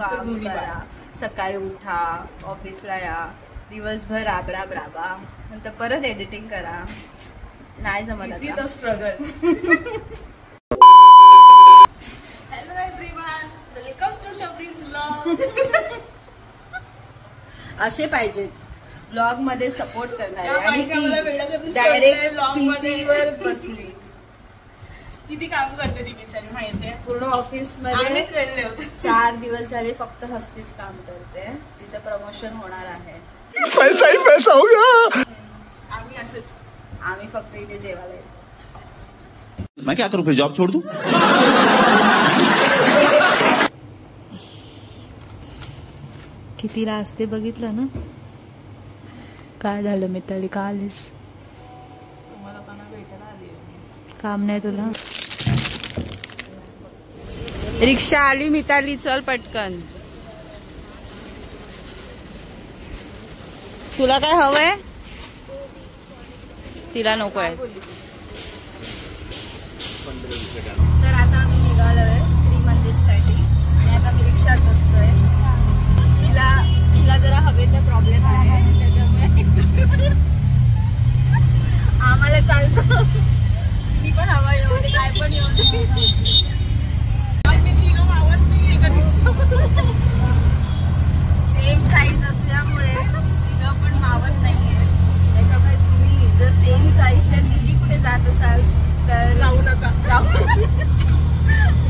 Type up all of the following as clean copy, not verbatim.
काम करा, सकाळी उठा, ऑफिसला या, दिवसभर राबा, नंतर परत एडिटिंग करा. नाही जमत आता. Struggle. Hello everyone, welcome to Shabari's vlog. असे पाहिजे ब्लॉग मध्ये सपोर्ट करणारे. आणि डायरेक्ट पीसी वर बसली. किती काम करते ती बिचारी माहितीये. पूर्ण ऑफिस मध्ये 4 दिवस झाले फक्त हस्तीच काम करते. तिचं प्रमोशन होणार आहे. पैसा ही पैसा होगा. आम्ही असेच, आम्ही फक्त इथे जेवायला येतो. मैं क्या करूं, फिर जॉब छोड़ दूं? कितीला असते बघितलं ना. काय झालं मिताली, का आलीस? तुम्हाला पण भेटायला आली. काम नाही तुला? रिक्षा आली मिताली, चल पटकन. तुला काय हवंय? तिला नको आहे. तर आता आम्ही निघालोय त्रिमंदिरसाठी आणि आता मी रिक्षात बसतोय. हिला जरा हवेचा प्रॉब्लेम आहे, त्याच्यामुळे आम्हाला चालतं किती पण हवा येऊ दे, काय पण येऊ दे. सेम साईज असल्यामुळे तिघं पण मावत नाहीये. त्याच्यामुळे तुम्ही जर सेम साईजच्या तिघी कुठे जात असाल तर जाऊ नका.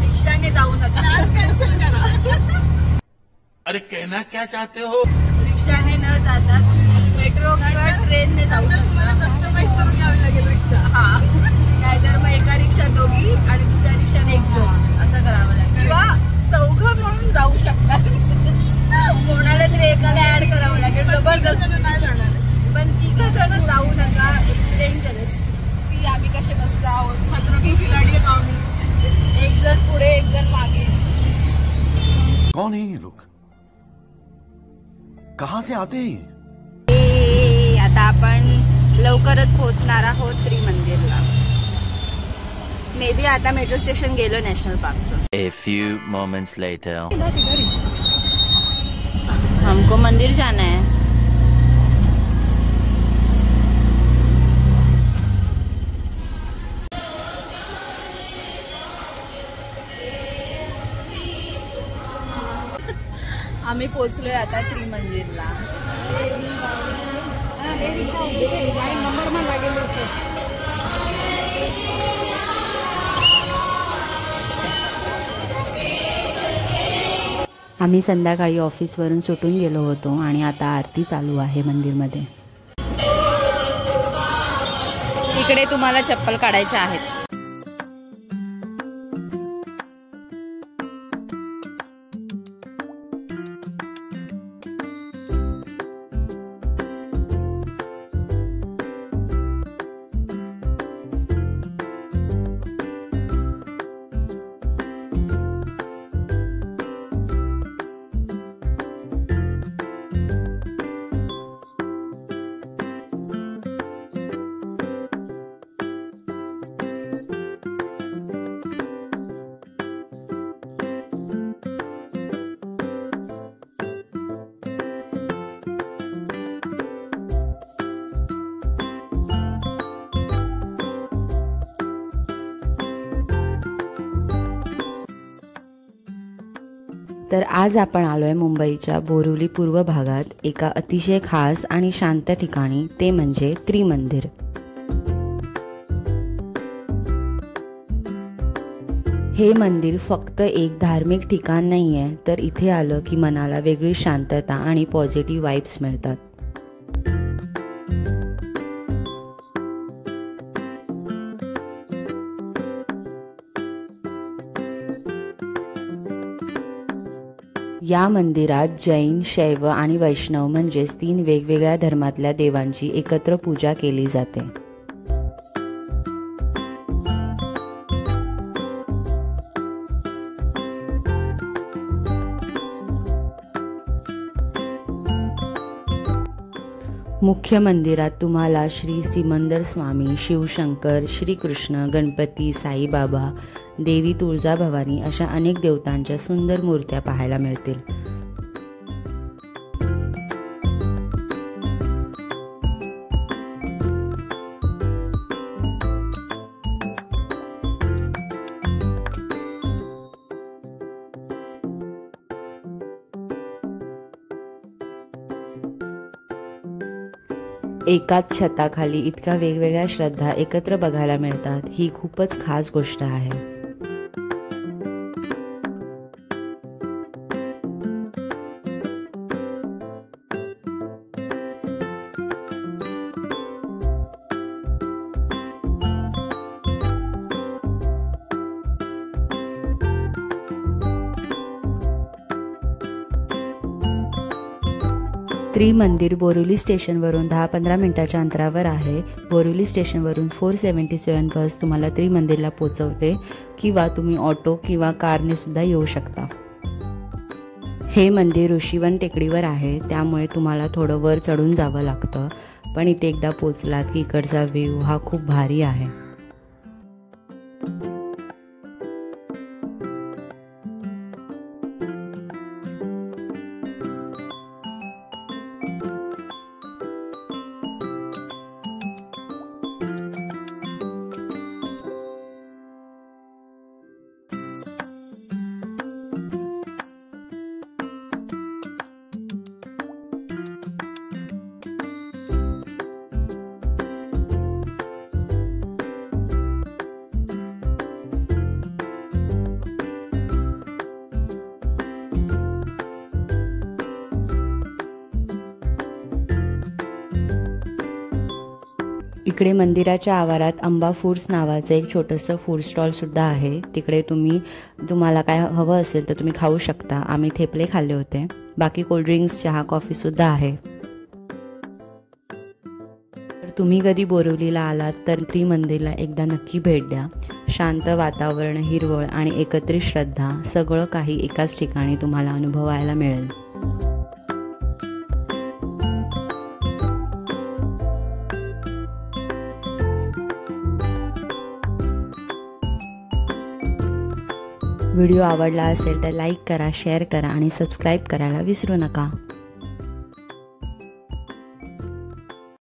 रिक्षाने जाऊ नका. कॅन्सल करा. अरे कहना क्या चाहते हो? रिक्षाने न जाता तुम्ही मेट्रो किंवा ट्रेनने जाऊ शकता. कस्टमाइज करून घ्यावी लागेल रिक्षा. हा, नाहीतर मग एका रिक्षात दोघी आणि दुसऱ्या रिक्षात एक जण असं करावं लागेल. किंवा चौघं म्हणून जाऊ शकतात. कोणाला तरी एकाला ऍड करावं लागेल. जबरदस्त नाही जाणार. पण 3 जण जाऊ नका. डेंजरस. सी आम्ही कसे बसतो आहोत. खतरों की खिलाडी आहे आम्ही. एक जण पुढे, एक जण मागे. कौन है ये लोग? कहाँ से आते हैं? आता आपण लवकरच पोहोचणार आहोत त्रिमंदिरला. मे बी आता मेट्रो स्टेशन गेलो नॅशनल पार्कचं. A few moments later. हमको मंदिर जाना है. आम्ही पोहोचलोय आता त्रिमंदिरला. आम्ही संध्याकाळी ऑफिसवरून सुटून गेलो होतो आणि आता आरती चालू आहे मंदिरमध्ये. इकडे तुम्हाला चप्पल काढायच्या आहेत. तर आज आपण आलोय मुंबईच्या बोरिवली पूर्व भागात एका अतिशय खास आणि शांत ठिकाणी, ते म्हणजे त्रिमंदिर. हे मंदिर फक्त एक धार्मिक ठिकाण नाहीये, तर इथे आलं की मनाला वेगळी शांतता आणि पॉझिटिव्ह वाइब्स मिळतात. या मंदिरात जैन, शैव आणि वैष्णव म्हणजेच 3 वेगवेगळ्या धर्मातल्या देवांची एकत्र पूजा केली जाते. मुख्य मंदिरात तुम्हाला श्री सिमंदर स्वामी, शिवशंकर, श्रीकृष्ण, गणपती, साईबाबा, देवी तुळजाभवानी अशा अनेक देवतांच्या सुंदर मूर्त्या पाहायला मिळतील. एकाच छताखाली इतक्या वेगवेगळ्या श्रद्धा एकत्र बघायला मिळतात ही खूपच खास गोष्ट आहे. त्रिमंदिर बोरिवली स्टेशनवरून 10-15 मिनिटाच्या अंतरावर आहे. बोरिवली स्टेशनवरून 477 बस तुम्हाला त्रिमंदिरला पोचवते किंवा तुम्ही ऑटो किंवा कारने सुद्धा येऊ शकता. हे मंदिर ऋषीवन टेकडीवर आहे, त्यामुळे तुम्हाला थोडं वर चढून जावं लागतं. पण इथे एकदा पोचलात की इकडचा व्ह्यू हा खूप भारी आहे. इकडे मंदिराच्या आवारात अंबा फूड्स नावाचं एक छोटंसं फूड स्टॉल सुद्धा आहे. तिकडे तुम्हाला काय हवं असेल तर तुम्ही खाऊ शकता. आम्ही थेपले खाल्ले होते. बाकी कोल्ड्रिंक्स, चहा, कॉफी सुद्धा आहे. तर तुम्ही कधी बोरिवलीला आलात तर त्रिमंदिरला एकदा नक्की भेट द्या. शांत वातावरण, हिरवळ आणि एकत्रित श्रद्धा सगळं काही एकाच ठिकाणी तुम्हाला अनुभवायला मिळेल. व्हिडिओ आवडला असेल तर लाईक करा, शेअर करा आणि सबस्क्राईब करायला विसरू नका.